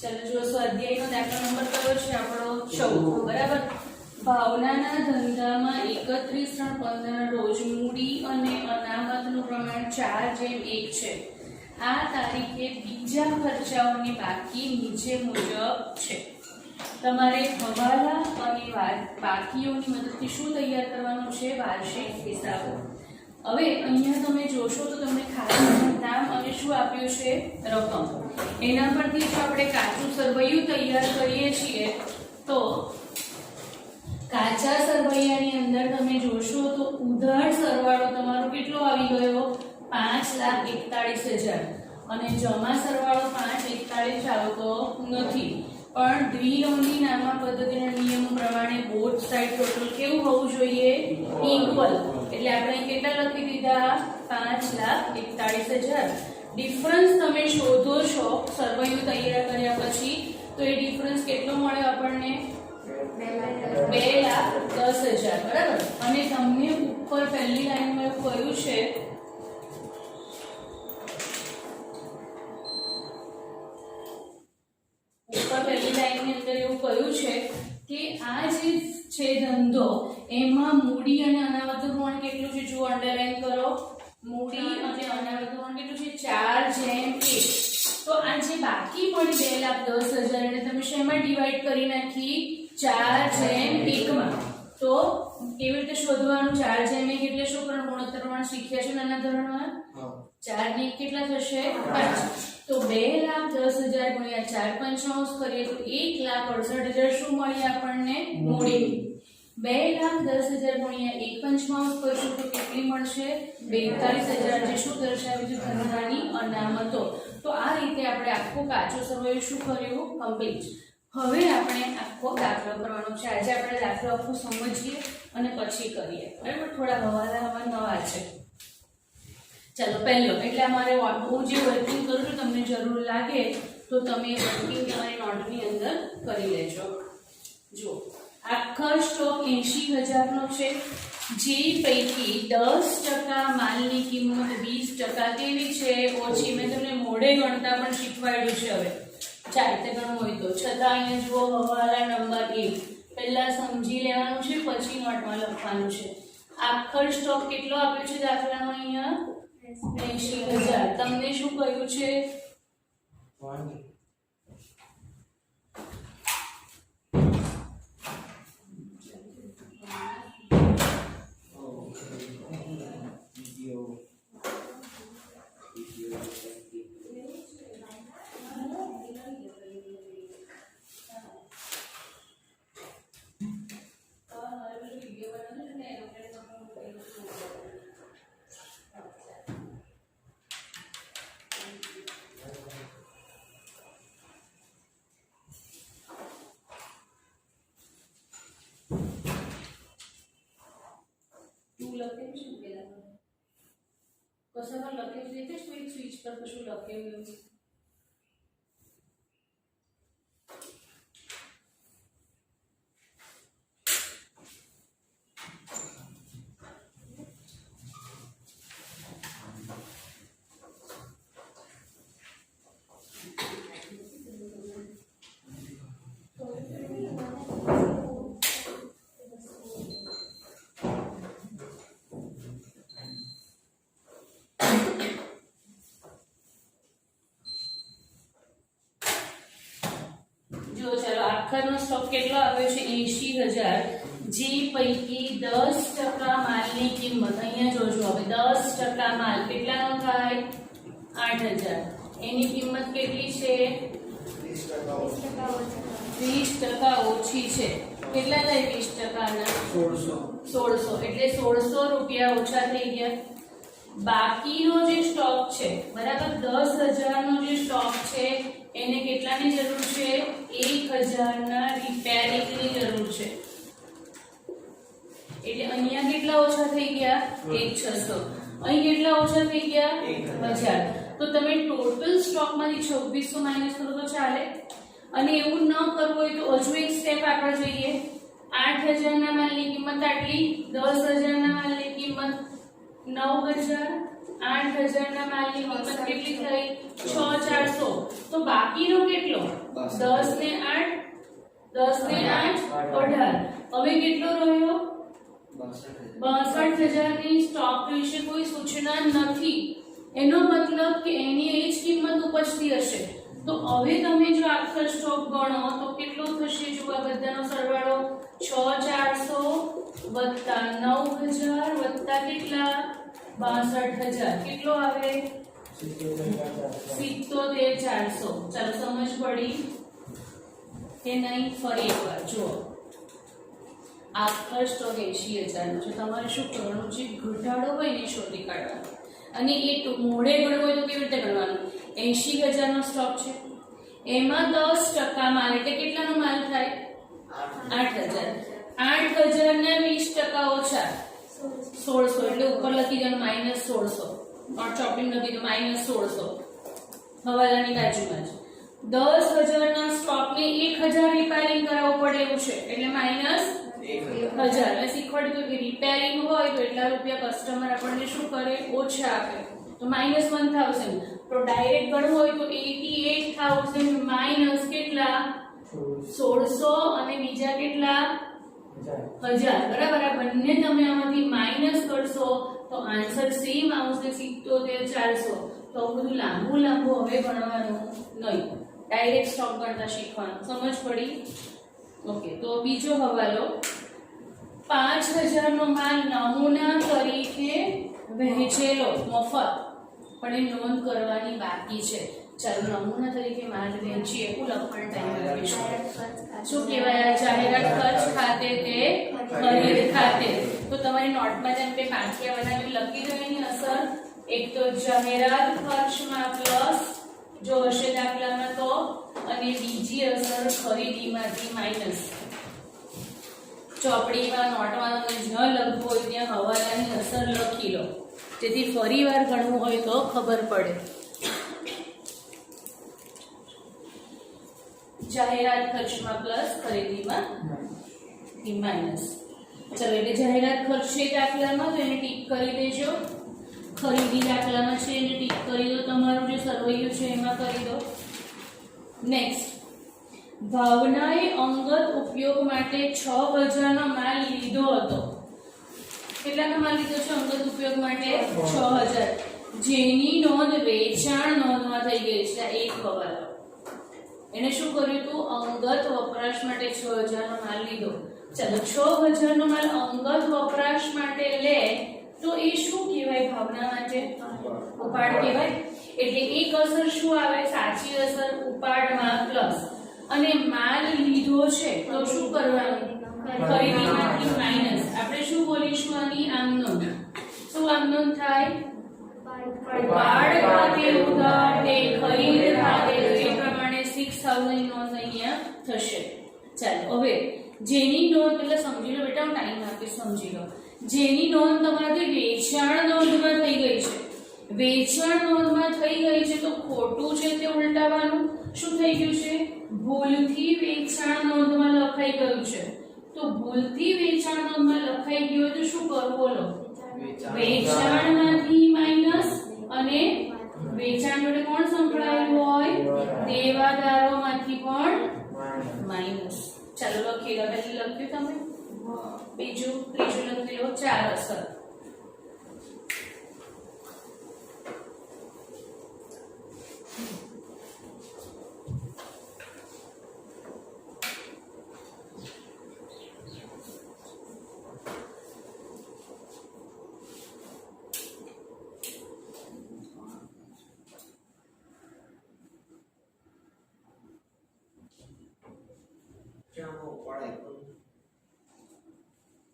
चलो जो स्वाध्यायનો દાખલો નંબર કયો છે આપણો 14 બરાબર। ભાવનાના ધંધામાં 31/3/15 રોજ મૂડી અને અનામતનું પ્રમાણ 4:1 છે। આ તારીખે બીજા ખર્ચાઓની બાકી નીચે મુજબ છે। તમારે હવાલા અને બાકીઓની મદદથી શું તૈયાર કરવાનું છે? વાર્ષિક હિસાબો। હવે અહીંયા તમે જોશો તો તમને ખાતાનું નામ અને શું આપ્યું છે? રકમ। એના પરથી જો આપણે કાચું સરવૈયું તૈયાર કરીએ છીએ તો કાચા સરવૈયાની અંદર તમે જોશો તો ઉધાર સરવાળો તમારો કેટલો આવી ગયો? 5,41,000 અને જમા સરવાળો 5,41 આવતો નથી। પણ દ્વિઅંકી નામા પદ્ધતિના નિયમ પ્રમાણે બોથ સાઇડ ટોટલ કેવું હોવું જોઈએ? ઇક્વલ। એટલે આપણે કેટલા લખી દીધા? 5,41,000। ડિફરન્સ તમે શોધો છો સરવૈયું તૈયાર કર્યા પછી તો એ ડિફરન્સ કેટલો મળ્યો આપણને? 2,10,000 બરાબર। અને તમને ઉપર પહેલી લાઈનમાં એવું કહ્યું છે કે આ જે છે ધંધો એમાં મૂડી અને અનામતનું પ્રમાણ કેટલું છે? જો અંડરલાઈન કરો, મૂડી અને અનામતનું પ્રમાણ કેટલું છે? 4:1। તો આ જે બાકી મળી 2,10,000 એને તમે શેમાં ડિવાઈડ કરી નાખી? 4:1 માં। તો કેવી રીતે શોધવાનું? 4:1 એટલે શું કરવાનું? ગુણોત્તર પ્રમાણ શીખ્યા છે નાના ધોરણમાં। 4 ને 1 કેટલા થશે? 5। तो 2,10,000 गुणिया 4/5 करिए तो 1,68,000 શું મળી આપણને? મૂડી। 2,10,000 ગુણિયા 1/5 કરીશું તો કેટલી મળશે? 42,000 જે શું દર્શાવે છે? ધંધાની અનામતો। તો આ રીતે આપણે આખો કાચો સરવૈયો શું કર્યું? કમ્પ્લીટ। હવે આપણે આખો દાખલો કરવાનો છે। આજે આપણે દાખલો આખો સમજીએ અને પછી કરીએ બરાબર। થોડા હવાલા નવા છે। चलो पहलो એટલે અમારે હું જે વર્કિંગ કરું છું તમને જરૂર લાગે તો તમે વર્કિંગ તમારી નોટની અંદર કરી લેજો। જો આખો સ્ટોક 80,000 નો છે જે પૈકી 10% માલની કિંમત 20% કેવી છે? ઓછી। મેં તમને મોઢે ગણતા પણ શીખવાડ્યું છે। હવે ચાલતે ગણવું હોય તો છતાં અહીંયા જુઓ હવાલા નંબર 1 પહેલા સમજી લેવાનું છે પછી નોટમાં લખવાનું છે। આખો સ્ટોક કેટલો આપ્યો છે દાખલામાં? અહીંયા 80,000। તમને શું કહ્યું છે? કશામાં લખેલું છે? સ્વિચ પર કશું લખેલું? આખરનો સ્ટોક કેટલો આવ્યો છે? 80,000 જે પૈકી 10% માલની કિંમત અહીંયા જોજો। હવે 10% માલ કેટલાનો થાય? 8,000। એની કિંમત કેટલી છે? 20% ઓછી છે। કેટલા થાય 20% ના? 1600 એટલે 1600 રૂપિયા ઓછા થઈ ગયા। બાકીનો જે સ્ટોક છે બરાબર 10,000 નો જે સ્ટોક છે એને કેટલાની જરૂર છે? 1,000 ના રિપેરિંગની જરૂર છે। એટલે અહીંયા કેટલા ઓછા થઈ ગયા? 1,600। અહીં કેટલા ઓછા થઈ ગયા? 1,000। તો તમે ટોટલ સ્ટોકમાંથી 2,600 માઈનસ કરો તો ચાલે। અને એવું ન કરવું હોય તો હજુ એક સ્ટેપ આગળ જઈએ। 8,000 ના માલની કિંમત આટલી, 10,000 ના માલની કિંમત 9,000 8000 ના માલની કિંમત કેટલી થઈ 6400 તો બાકીનો કેટલો 10 ને 8 10 ને 8 18 હવે કેટલો રહ્યો 62000 ની સ્ટોક વિશે કોઈ સૂચના નથી એનો મતલબ કે એની એ જ કિંમત ઉપજતી હશે તો હવે તમે જો આખો સ્ટોક ગણો તો કેટલો થશે જો આ બધાનો સરવાળો 6400 વત્તા 9000 વત્તા કેટલા 62000 કેટલો આવે 77400 ચાલો સમજ પડી કે નહીં ફરી એકવાર જુઓ આખો સ્ટોક 80000 નો છે તમારે શું કરવાનું છે ઘટાડો હોય ને શોધી કાઢવાનો અને એ મોડે ગણવું હોય તો કેવી રીતે ગણવાનું 80000 નો સ્ટોક છે એમાં 10% માલ એટલે કેટલાનો માલ થાય 8000 8000 ના 20% ઓછા 1600 એટલે ઉપર લખી દેવાનું -1600 નોટ ચોપિંગ લખી દો -1600 હવાલાની બાજુમાં જ 10000 ના સ્ટોક ને 1000 રિપેરિંગ કરાવવું પડે એવું છે એટલે -1000 મેં શીખવાડ્યું કે રિપેરિંગ હોય તો એટલા રૂપિયા કસ્ટમર આપણને શું કરે ઓછા આપે તો -1000 તો ડાયરેક્ટ ગણવું હોય તો 88000 માઈનસ કેટલા 1600 અને બીજા કેટલા 1000 બરાબર આ બંને તમે આમાંથી માઈનસ કરશો તો આન્સર સેમ આવશે 77400 તો બધું લાંબુ હવે ગણવાનું નહીં ડાયરેક્ટ સ્ટોક ગણતા શીખવાનું સમજ પડી ઓકે તો બીજો હવાલો 5000 નો માલ નમૂના તરીકે વહેંચેલો મફત પણ એ નોંધ કરવાની બાકી છે ચાલો નમૂના તરીકે માલ વહેંચીએ કુલ લખણ ટાઈમ આપીશું શું કહેવાય જાહેરાત ખર્ચ ખાતે તે ખરીદ ખાતે તો તમારી નોટમાં જેમ કે પાંખિયા બનાવી લખી દો એની અસર એક તો જાહેરાત ખર્ચમાં પ્લસ જો હશે દાખલામાં તો અને બીજી અસર ખરીદીમાંથી માઈનસ ચોપડીમાં નોટમાં તમને જ્યાં લખવું હોય ત્યાં હવાલાની અસર લખી લો જેથી ફરીવાર ગણવું હોય તો ખબર પડે જાહેરાત ખર્ચમાં પ્લસ ખરીદીમાં માઈનસ ચલો એટલે જાહેરાત ખર્ચ છે દાખલામાં તો એને ટીક કરી દેજો ખરીદી દાખલામાં છે એને ટીક કરી દો તમારું જે સરવૈયું છે એમાં કરી દો નેક્સ્ટ ભાવનાએ અંગત ઉપયોગ માટે 6000 નો માલ લીધો હતો કેટલાનો માલ લીધો છે અંગત ઉપયોગ માટે 6000 જેની નોંધ વેચાણ નોંધમાં થઈ ગઈ છે એક હવાલો એને શું કર્યું તું અંગત વપરાશ માટે 6000 નો માલ લીધો ચાલો 6000 નો માલ અંગત વપરાશ માટે લે તો એ શું કહેવાય ભાવના માટે ઉપાડ કહેવાય એટલે એક અસર શું આવે સાચી અસર ઉપાડમાં પ્લસ અને માલ લીધો છે તો શું કરવાનું ખરીદીમાંથી માઈનસ આપણે શું બોલીશું આની આમ નોંધ શું આમ નોંધ થાય ઉપાડ ખાતે ઉધાર તે ખરીદ ખાતે એ પ્રમાણે 6000 ની નોંધ અહીંયા થશે ચાલો હવે જેની નોંધ એટલે સમજી લો બેટા હું ટાઈમ આપીશ સમજી લો જેની નોંધ તમારી વેચાણ નોંધમાં થઈ ગઈ છે વેચાણ નોંધમાં થઈ ગઈ છે તો ખોટું છે તે ઉલટાવવાનું શું થઈ ગયું છે ભૂલથી વેચાણ નોંધમાં લખાઈ ગયું છે તો ભૂલથી વેચાણ નોંધમાં લખાઈ ગયું તો શું કરવું બોલો વેચાણમાંથી માઈનસ અને વેચાણ જોડે કોણ સંકળાયેલું હોય દેવાદારોમાંથી પણ માઈનસ ચાલો લખી લો પહેલા લખ્યું તમે બીજું ત્રીજું લખી લો ચાર અસર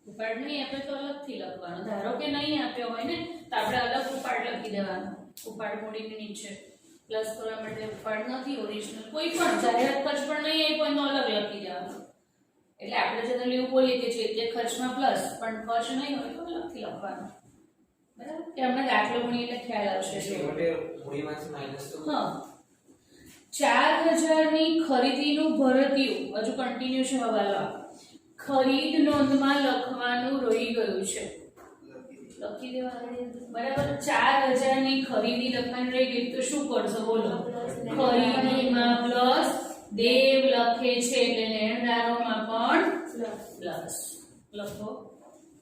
ઉપાડ નહીં આપે તો અલગથી લખવાનો ધારો કે નહીં આપ્યો હોય ને તો આપણે અલગ ઉપાડ લખી દેવાનો ઉપાડ મૂડીની નીચે પ્લસ કરવા માટે ઉપાડ નથી ઓરિજિનલ કોઈ પણ જાહેરાત ખર્ચ પણ નહીં આપ્યો એનો અલગ લખી દેવાનો એટલે આપણે જનરલી એવું બોલીએ કે જે ખર્ચમાં પ્લસ પણ ખર્ચ નહીં હોય તો અલગથી લખવાનો બરાબર કે આપણે દાખલો ગણી એટલે ખ્યાલ આવશે મૂડીમાંથી માઈનસ તો હા 4000 ની ખરીદીનું ભરતિયું હજુ કન્ટિન્યુ છે હવાલો ખરીદ નોંધમાં લખવાનું રહી ગયું છે લખી દેવાનું બરાબર. 4000 ની ખરીદી લખવાની રહી ગઈ તો શું કરશો બોલો? ખરીદીમાં પ્લસ, દેવ લખે છે એટલે લેણદારોમાં પણ પ્લસ લખો.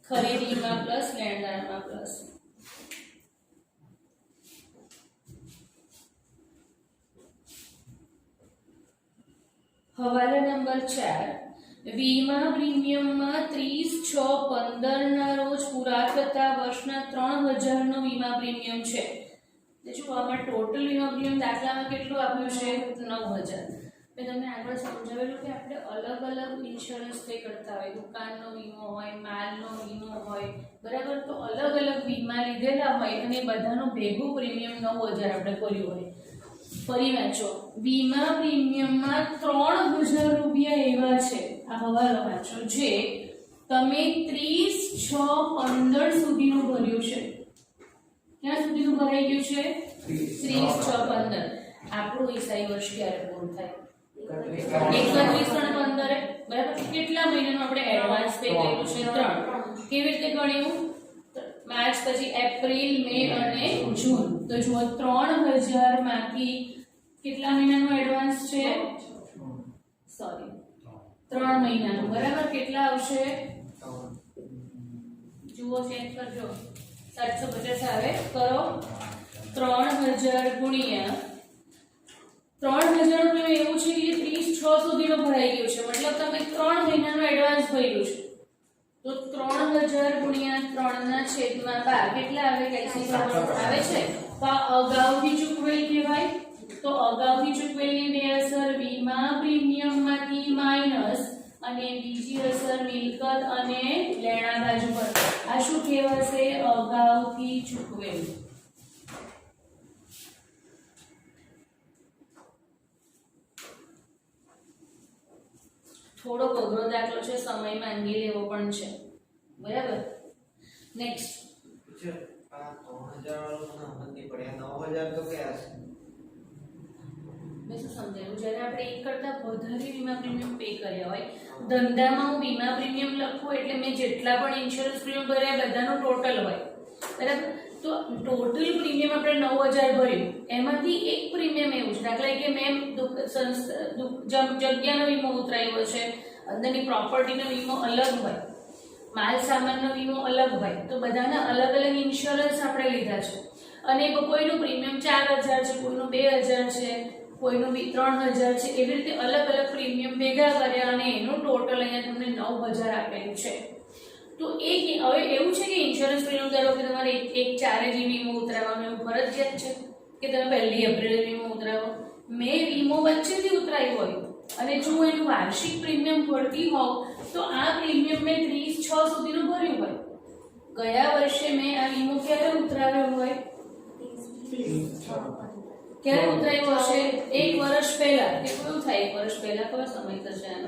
ખરીદીમાં પ્લસ, લેણદારમાં પ્લસ. હવાલા નંબર 4. વીમા પ્રીમિયમમાં 30/6/15 ના રોજ પૂરા થતા વર્ષના 3000 નો વીમા પ્રીમિયમ છે. જો આમાં ટોટલ વીમા પ્રીમિયમ દાખલામાં કેટલું આપ્યું છે? 9000. મેં તમને આગળ સમજાવેલું કે આપણે અલગ અલગ ઇન્સ્યોરન્સ પે કરતા હોય. દુકાનનો વીમો હોય, માલનો વીમો હોય, બરાબર. તો અલગ અલગ વીમા લીધેલા હોય અને બધાનો ભેગું પ્રીમિયમ 9000 આપણે કર્યું હોય. ફરી વાંચો. વીમા પ્રીમિયમમાં 3000 રૂપિયા એવા છે, આ હવાલો વાંચો, જે તમે 30/6/15 સુધીનું ભર્યું છે. ક્યાં સુધીનું ભરાઈ ગયું છે? 30/6/15. આપણું ઈસાઈ વર્ષ ક્યારે પૂરું થાય? 31/3/15. બરાબર. કેટલા મહિનાનું આપણે એડવાન્સ પે કર્યું છે? 3. કેવી રીતે ગણ્યું? માર્ચ પછી એપ્રિલ, મે અને જૂન. તો જુઓ 3000 માંથી કેટલા મહિનાનું એડવાન્સ છે? સોરી, 3 મહિનાનું. બરાબર. કેટલા આવશે? જુઓ, ચેક કરજો. 750 આવે. કરો. 3000 ગુણ્યા 3000 નું એવું છે કે 30/6 સુધીનો ભરાઈ ગયો છે, મતલબ તમે 3 મહિનાનું એડવાન્સ ભર્યું છે. તો 3000 ગુણ્યા 3/12 કેટલા આવે? કેલ્ક્યુલેશન આવે છે. તો અગાઉથી ચૂકવેલ કહેવાય. તો અગાઉથી ચૂકવેલની બે અસર વીમા પ્રીમિયમમાંથી માઈનસ અને બીજી અસર મિલકત અને લેણા બાજુ પર. આ શું કહેવાશે? અગાઉથી ચૂકવેલ. થોડો અઘરો દાખલો છે, સમય માંગી લેવો પણ છે. બરાબર. નેક્સ્ટ. આ 3000 વાળું મને સમજ નહીં પડે. 9000 તો કયા છે? મેં શું સમજાયું? જ્યારે આપણે એક કરતા વધારે વીમા પ્રીમિયમ પે કર્યા હોય, ધંધામાં હું વીમા પ્રીમિયમ લખું એટલે મેં જેટલા પણ ઇન્સ્યોરન્સ પ્રીમિયમ ભર્યા બધાનું ટોટલ હોય. બરાબર. તો ટોટલ પ્રીમિયમ આપણે 9000 ભર્યું, એમાંથી એક પ્રીમિયમ એવું છે, દાખલા કે મેં જગ્યાનો વીમો ઉતરાવ્યો છે, અંદરની પ્રોપર્ટીનો વીમો અલગ હોય, માલ સામાનનો વીમો અલગ હોય. તો બધાના અલગ અલગ ઇન્સ્યોરન્સ આપણે લીધા છે અને કોઈનું પ્રીમિયમ 4000 છે, કોઈનું 2000 છે, કોઈનું 3000 છે. એવી રીતે અલગ અલગ પ્રીમિયમ ભેગા કર્યા અને એનું ટોટલ અહીંયા તમને 9000 આપેલું છે. તો એક હવે એવું છે કે ઇન્સ્યોરન્સ પ્રીમિયમ ધારો કે તમારે એક 4 વીમો ઉતરાવવાનો એવું ફરજિયાત છે કે તમે 1 એપ્રિલે વીમો ઉતરાવો. મેં વીમો વચ્ચેથી ઉતરાવ્યો હોય અને જો એનું વાર્ષિક પ્રીમિયમ ભરતી હોવ તો આ પ્રીમિયમ મેં 30/6 સુધીનું ભર્યું હોય. ગયા વર્ષે મેં આ વીમો ક્યારે ઉતરાવ્યો હોય? ક્યારે ઉતરાવ્યો હશે? 1 વર્ષ પહેલા. કે કેવું થાય? 1 વર્ષ પહેલા કયો સમય થશે આનો?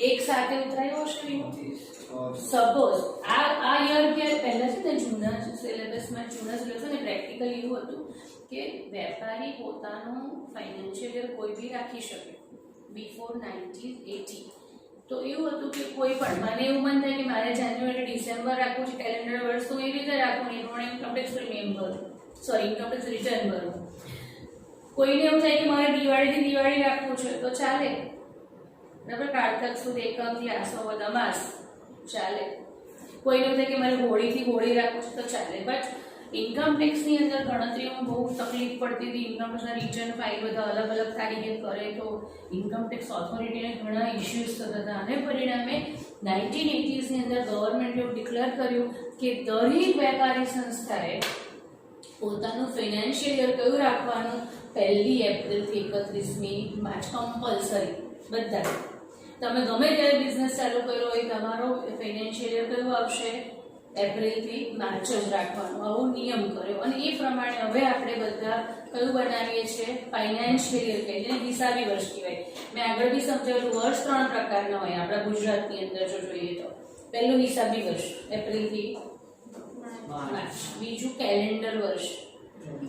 એક સાથે ઉતરાવ્યો હશે વીમો. સપોઝ આ યર કે પહેલા છે ને જૂના સિલેબસમાં ને પ્રેક્ટિકલ એવું હતું કે વેપારી પોતાનું ફાઇનાન્શિયલ યર કોઈ બી રાખી શકે બિફોર 1980. તો એવું હતું કે કોઈ પણ મને એવું મન થાય કે મારે જાન્યુઆરી ડિસેમ્બર રાખવું છે કેલેન્ડર વર્ષ, તો એ રીતે રાખવું. એ પ્રમાણે ઇન્કમ ટેક્સ પ્રીમિયમ ભરું, સોરી ઇન્કમ ટેક્સ રિટર્ન ભરું. કોઈને એવું થાય કે મારે દિવાળીથી દિવાળી રાખવું છે તો ચાલે. બરાબર. કારતક સુદ એકમથી આસો વદ અમાસ ચાલે. કોઈને એવું થાય કે મારે હોળીથી હોળી રાખવું છે તો ચાલે. બટ ઇન્કમ ટેક્સની અંદર ગણતરીઓમાં બહુ તકલીફ પડતી હતી. ઇન્કમ ટેક્સના રિટર્ન ફાઇલ બધા અલગ અલગ તારીખે કરે તો ઇન્કમ ટેક્સ ઓથોરિટીને ઘણા ઇશ્યુઝ થતા હતા અને પરિણામે 1980ની અંદર ગવર્મેન્ટે એવું ડિક્લેર કર્યું કે દરેક વેપારી સંસ્થાએ પોતાનું ફાઇનાન્શિયલ યર કયું રાખવાનું? 1 એપ્રિલથી 31મી માર્ચ કમ્પલસરી બધા. તમે ગમે ત્યારે બિઝનેસ ચાલુ કર્યો હોય તમારો ફાઇનાન્શિયલ યર કયું આવશે? એપ્રિલથી માર્ચ જ રાખવાનો. આવો નિયમ કર્યો અને એ પ્રમાણે હવે આપણે બધા કયું બનાવીએ છીએ? ફાઇનાન્શિયલ યર કહીએ, જેને હિસાબી વર્ષ કહેવાય. મેં આગળ બી સમજાવેલું, વર્ષ 3 પ્રકારના હોય આપણા ગુજરાતની અંદર જો જોઈએ તો. પહેલું હિસાબી વર્ષ એપ્રિલથી માર્ચ, બીજું કેલેન્ડર વર્ષ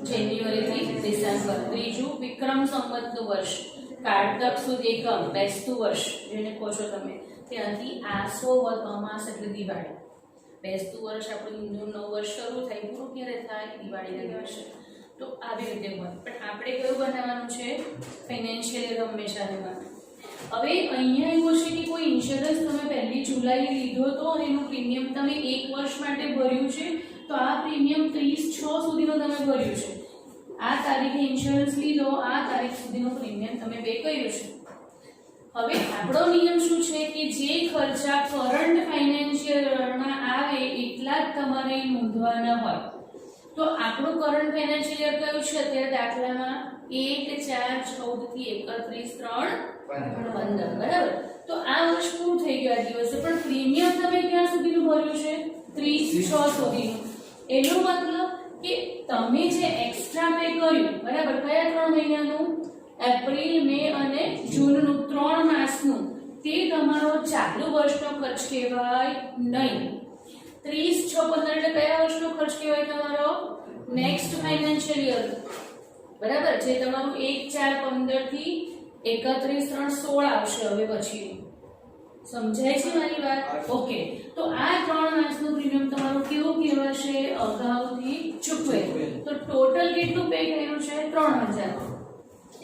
જાન્યુઆરીથી ડિસેમ્બર, ત્રીજું વિક્રમ સંવતનું વર્ષ કારતક સુદ એકમ બેસતું વર્ષ જેને કહો છો તમે, ત્યાંથી આસો વદ અમાસ એટલે દિવાળી. બેસતું વર્ષ આપણું હિન્દુ નવું વર્ષ શરૂ થાય, પૂરું ક્યારે થાય? દિવાળીના દિવસે. તો આવી રીતે હોય. પણ આપણે કયું બનાવવાનું છે? ફાઇનાન્શિયલ યર હંમેશા રહેવાનું. હવે અહીંયા એવું છે કે કોઈ ઇન્સ્યોરન્સ તમે 1 જુલાઈએ લીધો તો અને એનું પ્રીમિયમ તમે 1 વર્ષ માટે ભર્યું છે, તો આ પ્રીમિયમ 30/6 સુધીનું તમે ભર્યું છે. આ તારીખે ઇન્સ્યોરન્સ લીધો, આ તારીખ સુધીનું પ્રીમિયમ તમે પે કર્યું છે. હવે આપણો નિયમ શું છે કે જે ખર્ચા કરંટ ફાઇનાન્શિયલ યરમાં આવે એટલા જ તમારે નોંધવાના હોય. તો આપણું કરંટ ફાઇનાન્શિયલ યર કયું છે અત્યારે દાખલામાં? 1/4/14 થી 31/3/15, બરાબર? તો આ વર્ષ પૂરું થઈ ગયું આ દિવસે, પણ પ્રીમિયમ તમે ક્યાં સુધીનું ભર્યું છે? 30/6 સુધીનું. એનો મતલબ કે તમે જે એક્સ્ટ્રા પે કર્યું, બરાબર, કયા 3 મહિનાનું? એપ્રિલ, મે અને જૂનનું, 3 માસનું, તે તમારો ચાલુ વર્ષનો ખર્ચ કહેવાય નહીં. 30/6/15 એટલે કયા વર્ષનો ખર્ચ કહેવાય તમારો? નેક્સ્ટ ફાઇનાન્શિયલ યર, બરાબર? જે તમારું 1/4/15 થી 31/3/16 આવશે હવે પછી. સમજાય છે મારી વાત? ઓકે. તો આ 3 માસનું પ્રીમિયમ તમારું કેવું કહેવાશે? અગાઉથી ચૂકવેલું. તો ટોટલ કેટલું પે કર્યું છે? 3000.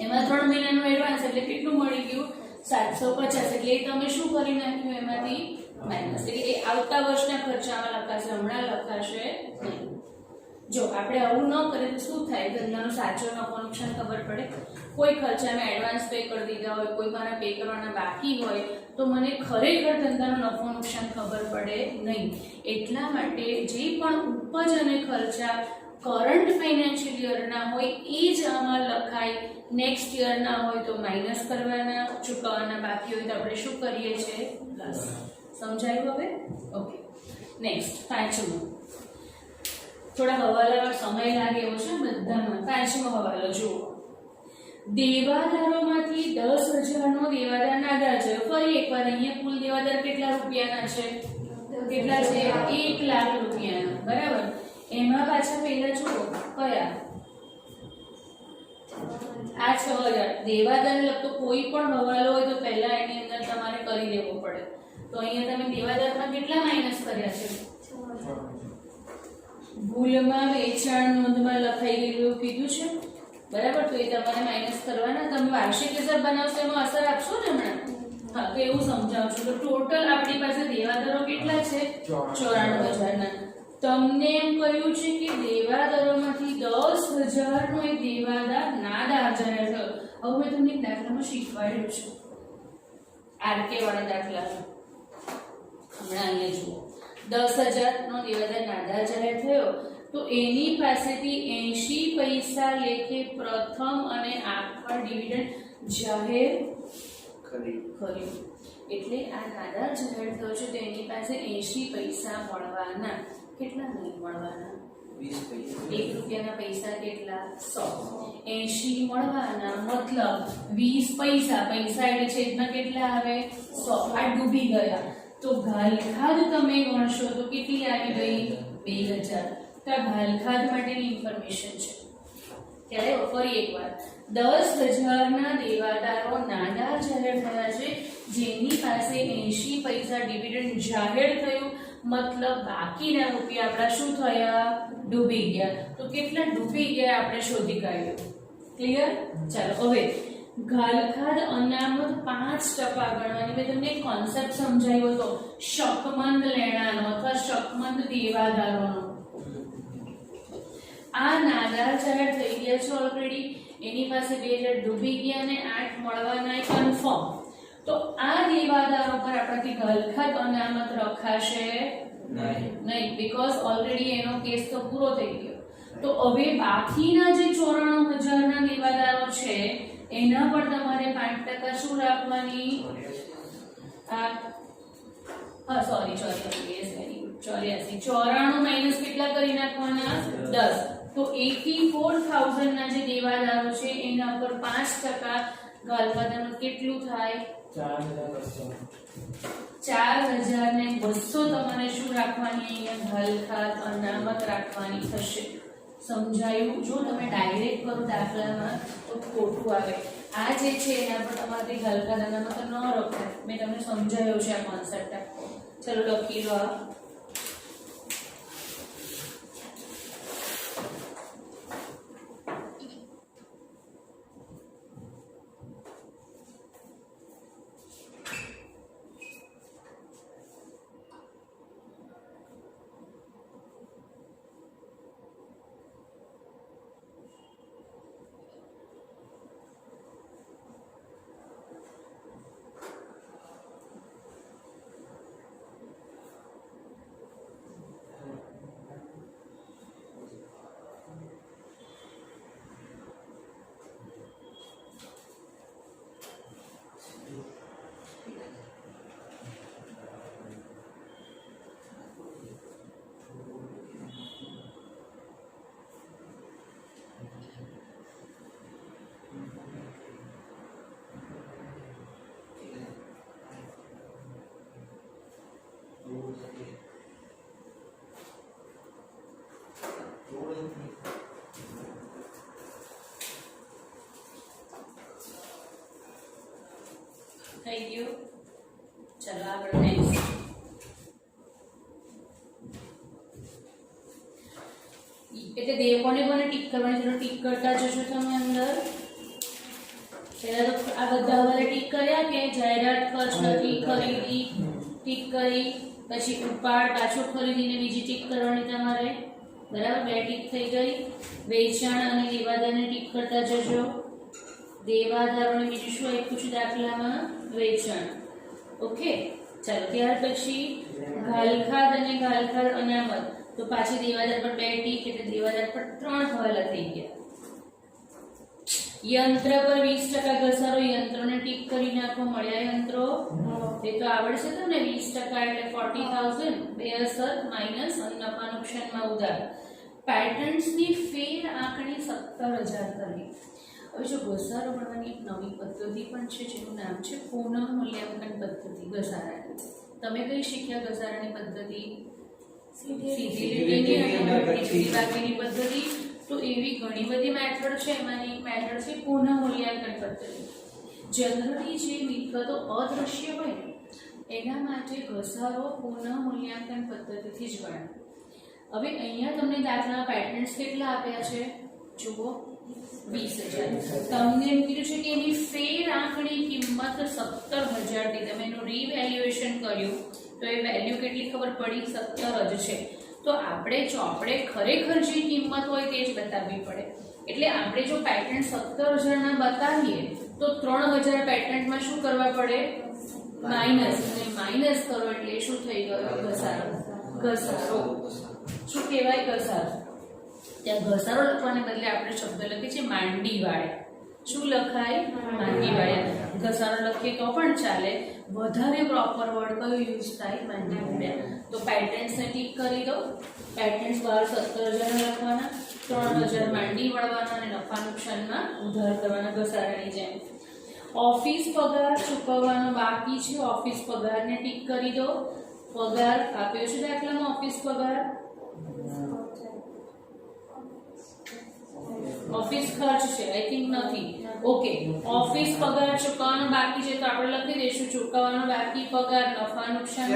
એમાં 3 મહિનાનું એડવાન્સ એટલે કેટલું મળી ગયું? 750. એટલે તમે શું કરી નાખ્યું? એમાંથી માઇનસ. એટલે એ આવતા વર્ષના ખર્ચામાં લખાશે, હમણાં લખાશે નહીં. જો આપણે આવું ન કરીએ તો શું થાય? ધંધાનો સાચો નફો નુકસાન ખબર પડે. કોઈ ખર્ચામાં એડવાન્સ પે કરી દીધા હોય, કોઈ મારા પે કરવાના બાકી હોય, તો મને ખરેખર ધંધાનો નફો નુકસાન ખબર પડે નહીં. એટલા માટે જે પણ ઉપજ અને ખર્ચા કરંટ ફાઇનાન્શિયલ યરના હોય એ જ આમાં લખાય. નેક્સ્ટ યરના હોય તો માઇનસ કરવાના, ચૂકવવાના બાકી હોય તો આપણે શું કરીએ છીએ? પ્લસ. સમજાયું હવે? ઓકે. નેક્સ્ટ 5મો. થોડા હવાલામાં સમય લાગે એવો છે બધામાં. 5મો હવાલો જુઓ. દેવાદારોમાંથી 10,000નો દેવાદાર નાદાર છે. ફરી એકવાર અહીંયા કુલ દેવાદાર કેટલા રૂપિયાના છે? કેટલા છે? 1 લાખ રૂપિયાના, બરાબર? એમાં પાછા પહેલા જુઓ કયા? આ 6,000 દેવાદારને લગતો કોઈ પણ હવાલો હોય તો પહેલા એની અંદર તમારે કરી દેવો પડે. તો અહીંયા તમે દેવાદારમાં કેટલા માઈનસ કર્યા છે? ભૂલમાં વેચાણ નોંધમાં લખાઈ ગયેલું કીધું છે, બરાબર? તો એ તમારે માઈનસ કરવાના. તમે વાર્ષિક હિસાબ બનાવશો એમાં અસર આપશો ને હમણાં? હા, તો એવું સમજાવું છું. તો ટોટલ આપણી પાસે દેવાદારો કેટલા છે? 94,000ના. તમને એમ કહ્યું છે કે દેવાદારોમાંથી 10,000નો એક દેવાદાર નાદાર જાહેર થયો. હવે મેં તમને એક દાખલામાં શીખવાડ્યું છે, આરકે વાળા દાખલામાં. હમણાં અહીંયા જુઓ, 10,000નો દેવાદાર નાદાર જાહેર થયો તો એની પાસેથી 80 પૈસા લેખે પ્રથમ અને આખર ડિવિડન્ડ જાહેર કર્યું. એટલે આ નાદાર જાહેર થયો છે તો એની પાસે 80 પૈસા મળવાના. કેટલા નહીં મળવાના? 1 રૂપિયાના પૈસા કેટલા? 100. 80 મળવાના મતલબ 20 પૈસા. પૈસા એટલે છેદમાં કેટલા આવે? 100. આ ડૂબી ગયા તો ઘાલખાદ તમે ગણશો તો કેટલી આવી ગઈ? 2,000. તો આ ઘાલખાદ માટેની ઇન્ફોર્મેશન છે. ત્યારે ફરી એકવાર 10,000ના દેવાદારો નાદાર જાહેર થયા છે, જેની પાસે 80 પૈસા ડિવિડન્ડ જાહેર થયું, મતલબ બાકીના રૂપિયા આપણા શું થયા? ડૂબી ગયા. તો કેટલા ડૂબી ગયા આપણે શોધી કાઢ્યું. ક્લિયર? ચાલો હવે ઘાલખાદ અનામત 5% ગણવાની. મેં તમને એક કોન્સેપ્ટ સમજાવ્યો હતો, શકમંદ લેણાનો અથવા શકમંદ દેવાદારોનો. આ નાદાર જાહેર થઈ ગયા છે ઓલરેડી, એની પાસે 2,000 ડૂબી ગયા અને 8 મળવાના એ કન્ફર્મ. તો આ દેવાદારો પર આપણાથી ઘાલખાદ અનામત રખાશે નહીં, બીકોઝ ઓલરેડી એનો કેસ તો પૂરો થઈ ગયો. તો હવે બાકીના જે 94,000ના દેવાદારો છે એના પર તમારે 5% શું રાખવાની? Sorry 84. Yes, very good. 84 minus કેટલા કરી નાખવાના? 10. તો 84,000ના જે દેવાદારો છે એના પર 5% ઘાલખાદ અનામત કેટલું થાય? 4,200 તમારે શું રાખવાની? અહીંયા ઘાલખાદ અનામત રાખવાની થશે. સમજાયું? જો તમે ડાયરેક્ટ કરો દાખલામાં તો ખોટું આવે. આ જે છે એના પર તમારે ઘાલખાદ અનામત ન રખાય. મેં તમને સમજાવ્યું છે આ કોન્સેપ્ટ આખો. ચલો લખી લો. થઈ ગયું. ચલો આગળ નેક્સ્ટ. એટલે કોને કોને ટીક કરવાની જરૂર, ટીક કરતા જશો તમે અંદર. પહેલા તો આ બધા હવાલે ટીક કર્યા કે જાહેરાત ખર્ચ નથી, ખરીદી ટીક કરી, પછી ઉપાડ પાછો ખરીદીને બીજી ટીક કરવાની તમારે, બરાબર. 2 ટીક થઈ ગઈ. વેચાણ અને દેવાદારને ટીક કરતા જજો. દેવાદારોને બીજું શું આપ્યું છે દાખલામાં? વેચાણ. ઓકે, ચાલો. ત્યાર પછી ઘાલખાદ અને ઘાલખાદ અનામત, તો પાછી દેવાદાર પર 2 ટીક, એટલે દેવાદાર પર 3 હવાલા થઈ ગયા. યંત્ર પર 20% ઘસારો, યંત્રોને ટીક કરી નાખો. મળ્યા યંત્રો? એ તો આવડશે તો ને. 20% એટલે 40,000. બે અસર માઇનસ અને નફા નુકસાનમાં ઉધાર. પેટન્ટ્સની ફેર આંકણી 17,000 કરવી. હવે જો ઘસારો ગણવાની એક નવી પદ્ધતિ પણ છે જેનું નામ છે પુનઃ મૂલ્યાંકન પદ્ધતિ ઘસારાની. તમે કઈ શીખ્યા ઘસારાની પદ્ધતિ? સીધી લીટીની અને સીધી બાકીની પદ્ધતિ. તો એવી ઘણી બધી મેથડ છે, એમાંની એક મેથડ છે પુનઃ મૂલ્યાંકન પદ્ધતિ. જનરલી જે મિલકતો અદ્રશ્ય હોય એના માટે ઘસારો પુનઃ મૂલ્યાંકન પદ્ધતિથી જ ગણાય. હવે અહીંયા તમને દાખલા પેટન્ટ્સ કેટલા આપ્યા છે જુઓ, 20,000. તમને એમ કીધું છે કે એની ફેર આંકણી કિંમત 17,000 થી. તમે એનું રીવેલ્યુએશન કર્યું તો એ વેલ્યુ કેટલી ખબર પડી? 17 જ છે. તો આપણે ખરેખર જે કિંમત હોય તે જ બતાવવી પડે. એટલે આપણે જો પેટન્ટ 17,000 ના બતાવીએ તો 3,000 પેટન્ટમાં શું કરવા પડે? માઇનસ. અને માઇનસ કરો એટલે શું થઈ ગયો? ઘસારો. ઘસારો શું કહેવાય? ઘસારો. ત્યાં ઘસારો લખવાને બદલે આપણે શબ્દ લખીએ છીએ માંડીવાળા. શું લખાય? માંડીવાળા. ઘસારો લખીએ તો પણ ચાલે. વધારે પ્રોપર વર્ડ કયો યુઝ થાય? માંડીવાળા. તો પેટન્ટ્સને ટીક કરી દો. પેટન્ટ્સ બહાર 17,000 લખવાના, 3,000 માંડી વળવાના અને નફા નુકસાનમાં ઉધાર કરવાના ઘસારાની જેમ. ઓફિસ પગાર ચૂકવવાનો બાકી છે, ઓફિસ પગારને ટીક કરી દો. પગાર આપ્યો છે દાખલામાં ઓફિસ પગાર. ઓફિસ ખર્ચ છે આઈ થિંક નથી. ઓકે, ઓફિસ પગાર ચૂકવવાનો બાકી છે તો આપણે લખી દઈશું ચૂકવવાનો બાકી પગાર નફા નુકસાન.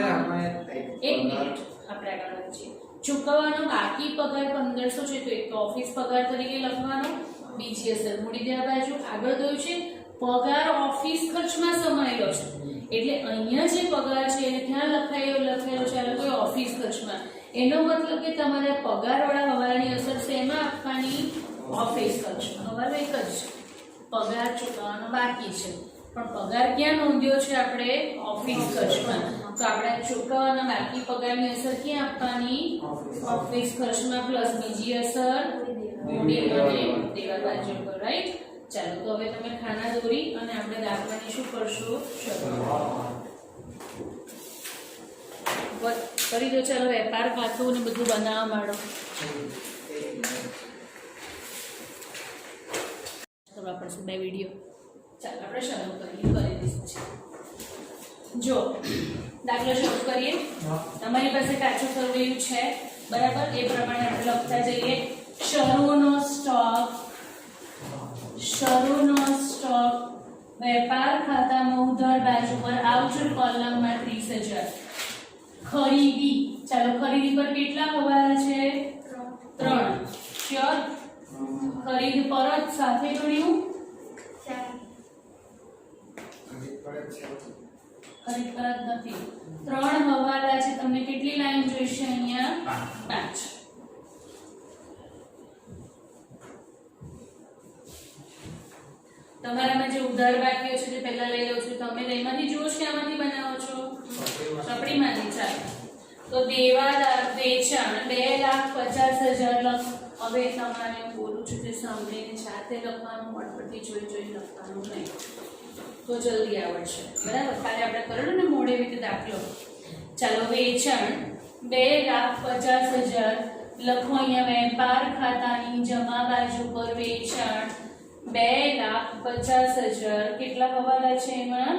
એક મિનિટ, આપણે આગળ વધીએ. ચૂકવવાનો બાકી પગાર 1,500 છે તો એક તો ઓફિસ પગાર તરીકે લખવાનો, બીજી અસર મૂડી દેવા બાજુ. આગળ કયું છે? પગાર ઓફિસ ખર્ચમાં સમાયેલો છે એટલે અહીંયા જે પગાર છે એને ક્યાં લખાયેલો છે? આ કોઈ ઓફિસ ખર્ચમાં. એનો મતલબ કે તમારે પગારવાળા હવાલાની અસર શેમાં આપવાની? ઓફિસ ખર્ચમાં. હવાલો એક જ છે, પગાર ચૂકવવાનો બાકી છે પણ પગાર ક્યાં નોંધ્યો છે આપણે? ઓફિસ ખર્ચમાં. તો આપણે ચૂકવવાના બાકી પગારની અસર ક્યાં આપવાની? ઓફિસ ખર્ચમાં પ્લસ બીજી અસર મૂડી અને દેવા બાજુ પર. રાઈટ. ચાલો, તો હવે તમે ખાના દોરી અને આપણે દાખલાની શું કરશું? કરી દો. ચાલો, વેપાર ખાતું ને બધું બનાવવા માંડો. કરવા પડશે 2 વિડીયો. ચાલો આપણે શરૂ કરીએ. કરી દઈશ પછી. જો દાખલો શરૂ કરીએ. તમારી પાસે કાચું સરવૈયું છે, બરાબર? એ પ્રમાણે આપણે લખતા જઈએ. શરૂનો સ્ટોક વેપાર ખાતામાં ઉધાર બાજુ પર આવશે કોલમમાં 30,000. ખરીદી, ચાલો ખરીદી પર કેટલા હવાલા છે? 3. શ્યોર? ખરીદ પરત સાથે ગણ્યું? ખરીદ પરત નથી. 3 હવાલા છે. તમને કેટલી લાઈન જોઈશે અહીંયા? 5. તમારામાં જે ઉધાર બાકીઓ છે તે પહેલા લઈ લો છો. તમે એમાંથી જુઓ છો કે આમાંથી બનાવો છો? ચોપડીમાંથી. ચાલો, તો દેવાદાર વેચાણ 2,50,000 લખો. હવે તમારે હું બોલું છું તે સાંભળીને જાતે લખવાનું, પડપડથી જોઈ લખવાનું નહીં, તો જલ્દી આવડશે. બરાબર? કાલે આપણે કરેલું ને મોડે રીતે દાખલો. ચાલો, વેચાણ 2,50,000 લખો. અહીંયા વેપાર ખાતાની જમા બાજુ પર વેચાણ 2,50,000. કેટલા હવાલા છે એમાં?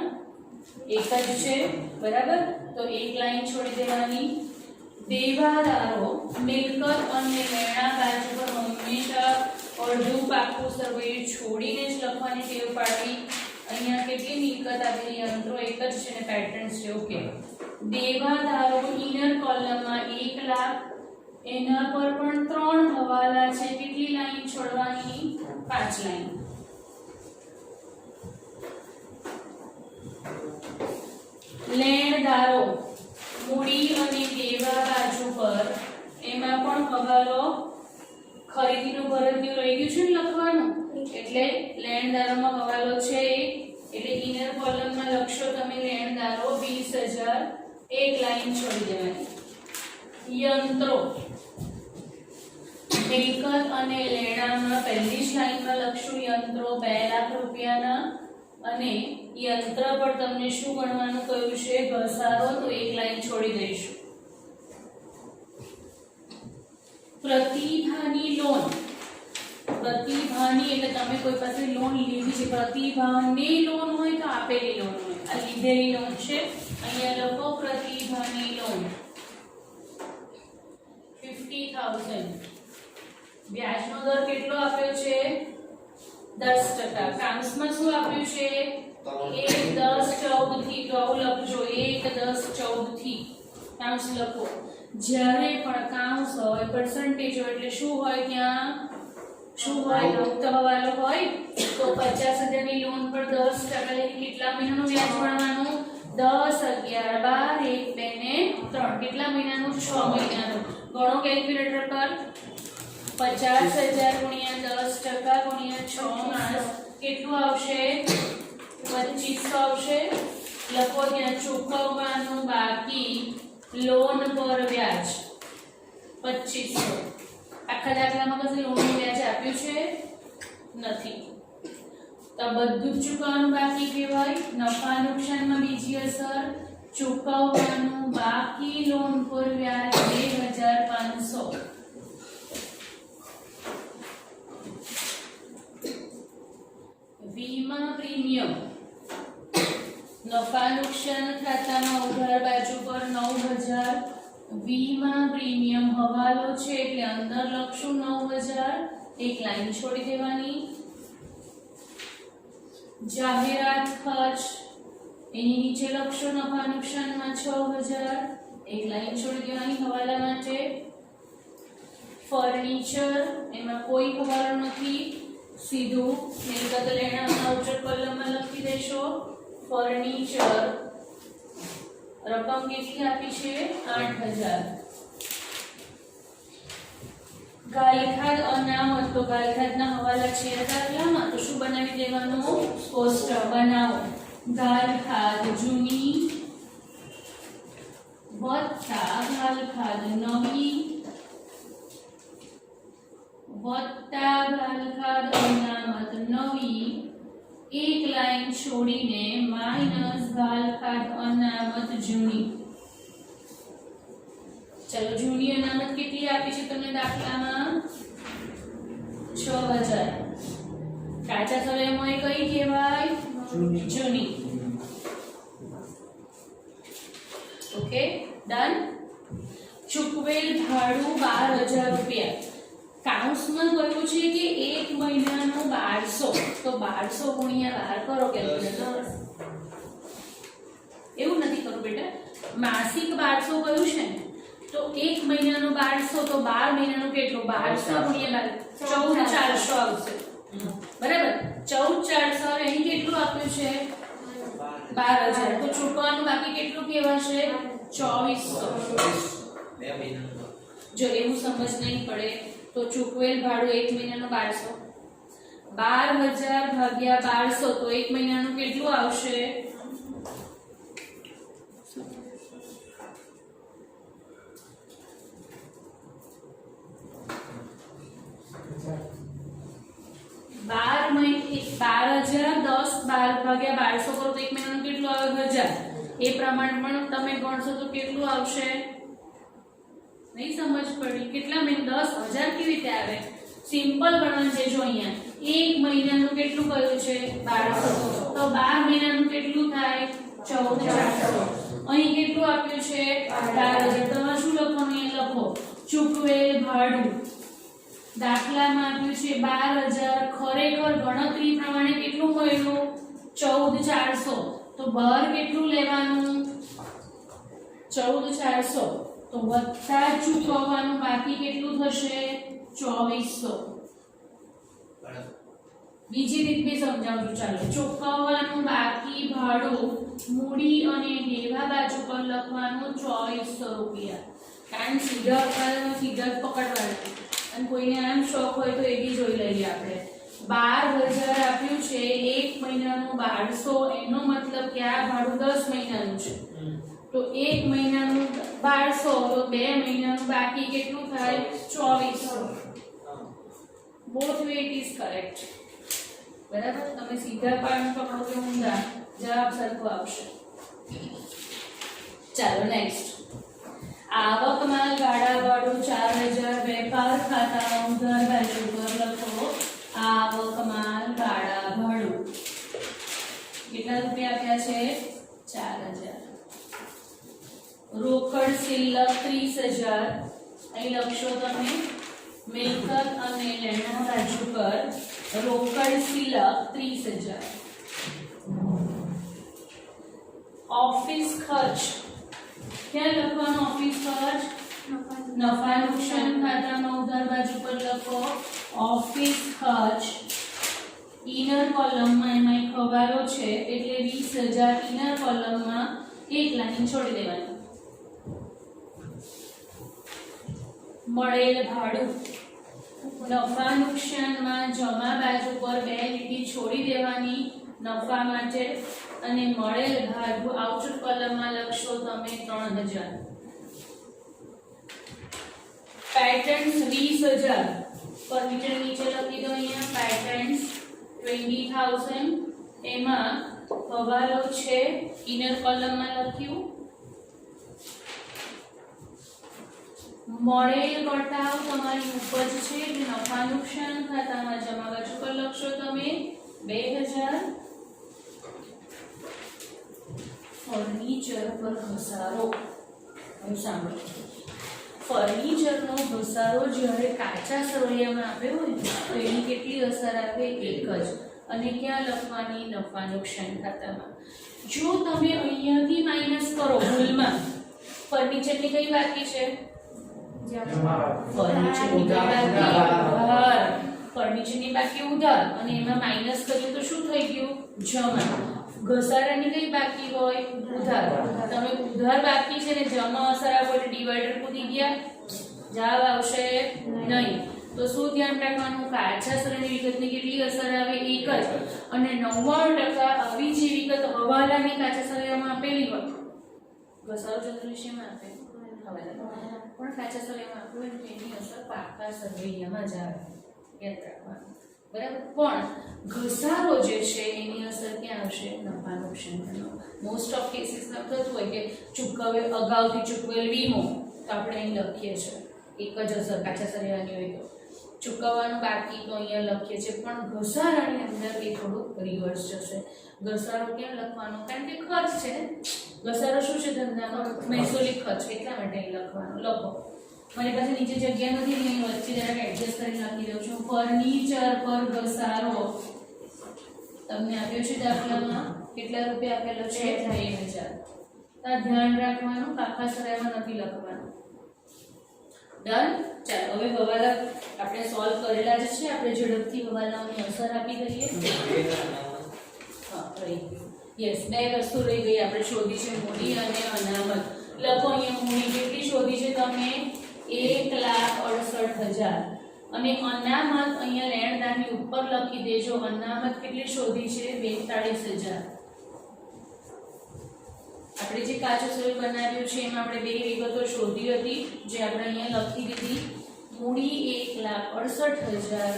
એક જ છે, બરાબર? તો એક લાઈન છોડી દેવાની. દેવાદારો મિલકત અને લેણા બાજુ પર હંમેશા અડધું પાકું સરવૈયું છોડીને જ લખવાની ટેવ પાડી. અહીંયા કેટલી મિલકત આપેલી, યંત્રો એક જ છે ને પેટર્ન છે. ઓકે, દેવાદારો ઇનર કોલમમાં 1 લાખ, એના પર પણ 3 હવાલા છે. કેટલી લાઈન છોડવાની? 5 લાઈન. લેણદારો મૂડી અને દેવા બાજુ પર, એમાં પણ હવાલો ખરીદીનું ભરતીયું રહી ગયું છે ને લખવાનું, એટલે લેણદારોમાં હવાલો છે એટલે ઇનર કોલમમાં લખશો તમે લેણદારો 20,000, એક લાઈન છોડી દેવાની. યંત્રો મિલકત અને લેણામાં પહેલી જ લાઈનમાં લખશું યંત્રો 2 લાખ રૂપિયાના, અને યંત્ર પર તમને શું ગણવાનું કહ્યું છે? ઘસારો, તો એક લાઈન છોડી દઈશું. પ્રતિભાની લોન, પ્રતિભાની એટલે તમે કોઈ પાસે લોન લીધી છે. પ્રતિભાની લોન હોય તો આપેલી લોન હોય, આ લીધેલી લોન છે. અહીંયા લખો પ્રતિભાની લોન 50,000. વ્યાજનો દર કેટલો આપ્યો છે? 10%. કાઉન્સમાં શું આપ્યું છે? 1, 10, 14 થી. તો આવું લખજો 1, 10, 14 થી કાઉન્સ લખો. જ્યારે પણ કાઉન્સ હોય, પર્સન્ટેજ હોય એટલે શું હોય? ત્યાં શું હોય? મુક્ત હવાલો હોય. તો 50,000 ની લોન પર 10% એટલે કેટલા મહિનાનું વ્યાજ ભરવાનું? 10, 11, 12, 1, 2 ને 3. કેટલા મહિનાનું? 6 મહિનાનું. ગણો કેલ્ક્યુલેટર પર. 50,000 ગુણ્યા 10% ગુણ્યા 6 માસ કેટલું આવશે? 2500 આવશે. લખો ત્યાં ચૂકવવાનું બાકી લોન પર વ્યાજ 2500. આખા દાખલામાં કશું લોનનું વ્યાજ આપ્યું છે નથી, તો બધું જ ચૂકવવાનું બાકી કહેવાય. નફા નુકસાનમાં બીજી અસર, ચૂકવવાનું બાકી લોન પર વ્યાજ 2,500. વીમા પ્રીમિયમ, નફા નુકસાન ખાતામાં ઉધાર બાજુ પર 9,000. વીમા પ્રીમિયમ હવાલો છે એટલે અંદર લખશું 9,000, એક લાઈન છોડી દેવાની. જાહેરાત ખર્ચ એની નીચે લખશો નફા નુકસાનમાં 6,000, એક લાઈન છોડી દેવાની હવાલા માટે. ફર્નિચર એમાં કોઈ હવાલો નથી, સીધું મિલકત લેણાના ઉચ્ચક કોલમમાં લખી દેશો. ફર્નિચર રકમ કેટલી આપી છે? 8,000. ગાયખાદ અનામત, તો ગાયખાદના હવાલા છે દાખલામાં, તો શું બનાવી દેવાનું? કોષ્ટક બનાવો. ગાયખાદ જૂની વત્તા ગાયખાદ નવી વત્તા ગાયખાદ અનામત નવી, એક લાઈન છોડીને માઈનસ ગાયખાદ અનામત જૂની. ચલો જૂની અનામત કેટલી આપી છે તમને દાખલામાં? 6,000. કાચા સળિયામાં એ કઈ કહેવાય? જૂની. Okay done. ચૂકવેલ ભાડું 12,000 રૂપિયા. કાઉન્સમાં કહ્યું છે કે એક મહિનાનું 1200, તો 1200 ગુણ્યા 12 કરો કેલ્ક્યુલેટર. એવું નથી કરું બેટા, માસિક 1200 કહ્યું છે ને, તો એક મહિનાનું 1200, તો 12 મહિનાનું કેટલું? 1200 ગુણ્યા 12 14,400 આવશે. બરાબર, 14,400. અહીં કેટલું આપ્યું છે? 12,000. તો ચૂકવવાનું બાકી કેટલું કહેવાશે? 2,400. જો એવું સમજ નહીં પડે તો ચૂકવેલ ભાડું એક મહિનાનું 1200, 12,000 ભાગ્યા 1200, તો એક મહિનાનું કેટલું આવશે? 12,000 10 ભાગ્યા 1200 કરો તો એક મહિનાનું કેટલું આવે? 1,000. એ પ્રમાણે પણ તમે ગણશો તો કેટલું આવશે? નહીં સમજ પડી? કેટલા મહિના? 10,000 કેવી રીતે આવે? સિમ્પલ ગણન છે. જો અહીંયા એક મહિનાનું કેટલું કહ્યું છે? 1200, તો 12 મહિનાનું કેટલું થાય? 14,400. અહીં કેટલું આપ્યું છે 18,000. તમારે શું લખવાનું અહીંયા લખો ચૂકવેલ ભાડું. દાખલામાં આપ્યું છે 12,000, ખરેખર ગણતરી પ્રમાણે કેટલું મળ્યું 14,400. તો બહાર કેટલું લેવાનું 14,400. તો વત્તા ચૂકવવાનું બાકી કેટલું થશે 2,400. બીજી રીત બી સમજાવું છું. ચાલો ચૂકવવાનું બાકી ભાડું મૂડી અને દેવા બાજુ પર લખવાનું 2,400 રૂપિયા. કારણ સીધા સીધા જ પકડવાનું અને કોઈને આમ શોખ હોય તો એ બી જોઈ લઈએ આપણે. 12,000 આપ્યું છે, એક મહિનાનું 1200, એનો મતલબ કે આ ભાડું 10 મહિનાનું છે. તો એક મહિનાનું 1200, તો 2 મહિનાનું બાકી કેટલું થાય 2,400. both way it is correct. બરાબર. તમે સીધા પાડનું પકડો કે ઊંધા, જવાબ સરખો આવશે. ચાલો નેક્સ્ટ. આવક માલ ગાડા ભાડું 4,000, વેપાર ખાતામાં ઉધાર બાજુ પર લખો આવક માલ ગાડા ભાડું. કેટલા રૂપિયા આપ્યા છે 4,000. રોકડ શિલ્લક 30,000. અહીં લખશો તમે મિલકત અને લેણા બાજુ પર રોકડ શિલ્લક 30,000. ઓફિસ ખર્ચ ક્યાં લખવાનો ઓફિસ ખર્ચ નફા નુકસાન ખાતામાં ઉધાર બાજુ પર લખો ઓફિસ ખર્ચ. ઇનર કોલમમાં એમાં એક હવાલો છે એટલે 20,000 ઇનર કોલમમાં એક લાઈન છોડી દેવાની. મળેલ ભાડું નફા નુકસાનમાં જમા બાજુ પર 2 લીટી છોડી દેવાની નફા માટે અને મળેલ ભાડું આઉટપુટ કોલમમાં લખશો તમે 3,000. પેટર્ન્સ 20,000 ફર્નિચર નીચે લખી દો અહીંયા પેટર્ન્સ 20,000. એમાં હવાલો છે ઇનર કોલમમાં લખ્યું. મળેલ વટાવ તમારી ઉપજ છે એટલે નફા નુકસાન ખાતામાં જમા બાજુ પર લખશો તમે 2,000. ફર્નિચર પર ઘસારો. હવે સાંભળો, ફર્નિચરનો ઘસારો જ્યારે કાચા સરવૈયામાં આપ્યો હોય તો એની કેટલી અસર આપે 1 જ. અને ક્યાં લખવાની નફા નુકસાન ખાતામાં. જો તમે અહીંયાથી માઈનસ કરો ભૂલમાં, ફર્નિચરની કઈ બાકી છે ફર્નિચરની બાકી ઉધાર અને એમાં માઈનસ કર્યું તો શું થઈ ગયું જમા. ઘસારાની કઈ બાકી હોય ઉધાર. તમે ઉધાર બાકી છે ને જમા અસર આપો એટલે ડિવાઈડર કૂદી ગયા, જવાબ આવશે નહીં. તો શું ધ્યાન રાખવાનું કાચા સરળની વિગતની કેટલી અસર આવે 1 જ. અને 99% આવી જે વિગત હવાલાની કાચા સરળમાં આપેલી હોય ઘસારો જનરલી શેમાં આપે હવાલા પણ કાચા સરળમાં આપે હોય તો એની અસર પાકા સરવૈયામાં જ આવે. યાદ રાખવાનું બરાબર. પણ ઘસારો જે છે એની અસર ક્યાં આવશે નફા નુકસાન. મોસ્ટ ઓફ કેસીસમાં થતું હોય કે ચૂકવેલ અગાઉથી ચૂકવેલ વીમો તો આપણે અહીં લખીએ છીએ એક જ અસર કાચા સરળની હોય તો ચૂકવવાનું બાકી તો અહીંયા લખીએ છીએ. પણ ઘસારાની અંદર એ થોડું રિવર્સ જશે. ઘસારો ક્યાં લખવાનો કારણ કે ખર્ચ છે ને. ઘસારો શું છે ધંધામાં મહેસૂલી ખર્ચ એટલા માટે અહીં લખવાનું. લખો મારી પાસે નીચે જગ્યા નથી ને વચ્ચે જરાક એડજસ્ટ કરીને લખી દઉં છું. ફર્નિચર પર ઘસારો તમને આપ્યો છે દાખલામાં કેટલા રૂપિયા આપેલો છે 2,000. આ ધ્યાન રાખવાનું પાકા સરળમાં નથી લખવાનું. ડન. ચાલો હવે હવાલા આપણે સોલ્વ કરેલા જ છે. આપણે ઝડપથી હવાલાઓની અસર આપી દઈએ. હા રહી ગયું. યસ 2 વસ્તુ રહી ગઈ આપણે શોધી છે મૂડી અને અનામત. લખો અહીંયા મૂડી કેટલી શોધી છે તમે 1,68,000 અને અનામત અહીંયા લેણદારની ઉપર લખી દેજો. અનામત કેટલી શોધી છે 42,000. આપણે જે કાચું સરળ બનાવ્યું છે એમાં આપણે 2 વિગતો શોધી હતી જે આપણે અહીંયા લખી દીધી. મૂડી 1,68,000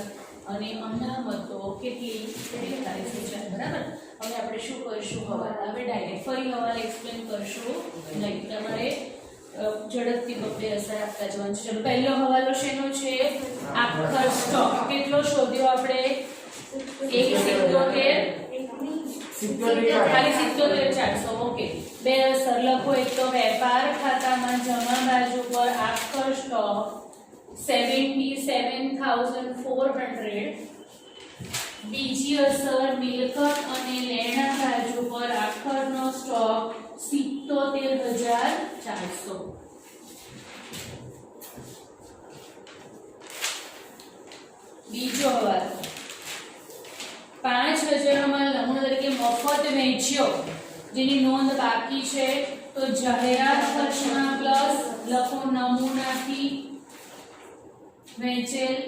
અને અનામતો કેટલી 42,000. બરાબર. હવે આપણે શું કરીશું હવાલા. હવે ડાયરેક્ટ ફરી હવાલા એક્સપ્લેન કરશું નહીં. તમારે ઝડપથી બબ્બે અસર આપતા જવાનું છે. ચલો પહેલો હવાલો શેનો છે આખર સ્ટોક. કેટલો શોધ્યો આપણે 1,77 ખાલી 77,400 ઓકે. બે અસર લખો. એક તો વેપાર ખાતામાં જમા બાજુ પર આખો સ્ટોક 77,400. બીજી અસર મિલકત અને લેણા બાજુ પર આખરનો સ્ટોક 77,400. બીજો અવાજ 5,000 માં નમૂના તરીકે મફત વેચ્યો જેની નોંધ બાકી છે તો જાહેરાત ખર્ચમાં પ્લસ લખો નમૂનાથી વેચેલ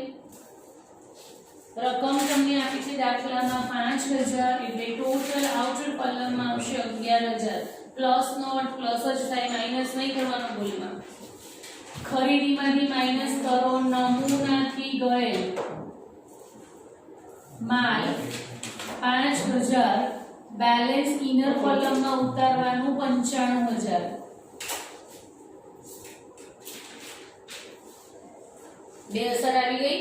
રકમ તમને આપી છે દાખલામાં 5,000 એટલે ટોટલ આઉટર કોલમમાં આવશે 11,000 પ્લસ નો અર્થ પ્લસ જ થાય માઈનસ નહીં કરવાનો ભૂલમાં. ખરીદીમાંથી માઈનસ કરો નમૂનાથી ગયેલ માલ 5,000 બેલેન્સ ઇનર કોલમમાં ઉતારવાનું 95,000. બે અસર આવી ગઈ.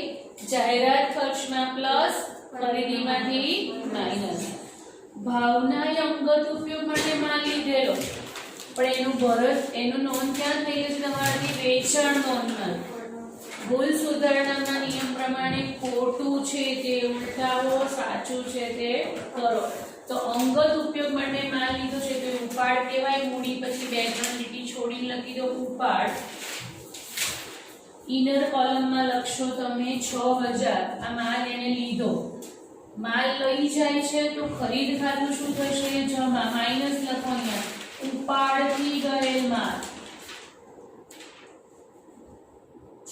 જાહેરાત ખર્ચમાં પ્લસ ખરીદીમાંથી માઈનસ. ભાવના અંગત ઉપયોગ માટે માલ લીધેલો પણ એનું નોંધ ક્યાં થઈ ગયું છે તમારાથી વેચાણ નોંધમાં. ભૂલ સુધારણાના નિયમ પ્રમાણે ખોટું છે તે ઉલટાવો સાચું છે તે કરો. તો અંગત ઉપયોગ માટે માલ લીધો છે તો ઉપાડ કહેવાય. મૂડી પછી 2-3 લીટી છોડીને લખી દો ઉપાડ. ઇનર કોલમમાં લખશો તમે 6,000 આ માલ એને લીધો. માલ લઈ જાય છે તો ખરીદ ખાતું શું થશે જમા માઈનસ લખો અહીંયા ઉપાડથી ગયેલ માલ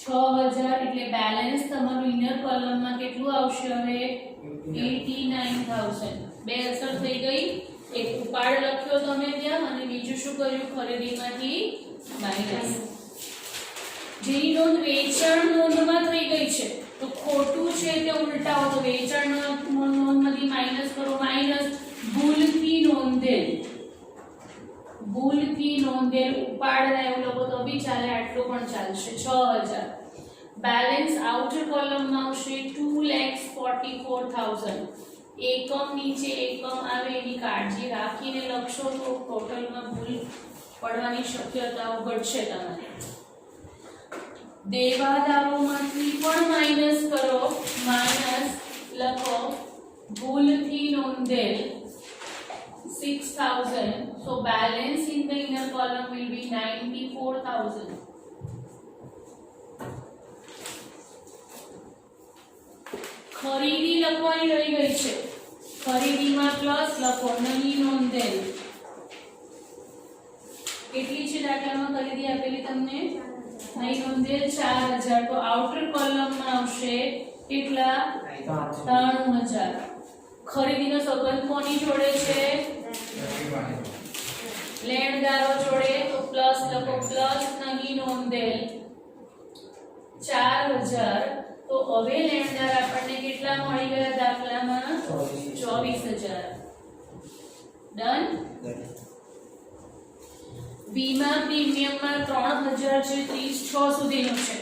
6,000 એટલે બેલેન્સ તમારું ઇનર કોલમમાં કેટલું આવશે હવે 89,000. બે અસર થઈ ગઈ. એક ઉપાડ લખ્યો તમે ત્યાં અને બીજું શું કર્યું ખરીદીમાંથી માઈનસ. જેની નોંધ વેચાણ નોંધમાં થઈ ગઈ છે તો ખોટું છે તે ઉલટાવો તો વેચાણ નોંધમાંથી માઈનસ કરો માઈનસ ભૂલથી નોંધેલ ઉપાડના એવું લોકો તો બી ચાલે આટલું પણ ચાલશે 6,000. બેલેન્સ આઉટર કોલમમાં આવશે 2,44,000. એકમ નીચે એકમ આવે એની કાળજી રાખીને લખશો તો ટોટલમાં ભૂલ પડવાની શક્યતાઓ ઘટશે તમારે. દેવાદારોમાંથી પણ માઈનસ કરો માઈનસ લખો ભૂલથી નોંધેલ 6,000. so balance in the inner column will be 94,000. ખરીદી લખવાની રહી ગઈ છે. ખરીદીમાં પ્લસ લખો નહીં નોંધેલ. કેટલી છે દાખલામાં ખરીદી આપેલી તમને નહીં નોંધેલ 4,000 તો આઉટર કોલમમાં આવશે કેટલા 93,000. ખરીદીનો સંબંધ કોની જોડે છે લેણદારો જોડે તો પ્લસ લખો પ્લસ નહીં નોંધેલ 4,000 તો હવે લેણદાર આપણને કેટલા મળી ગયા દાખલામાં 24,000. ડન. વીમા પ્રીમિયમમાં 3,000 છે 30/6 સુધીનું છે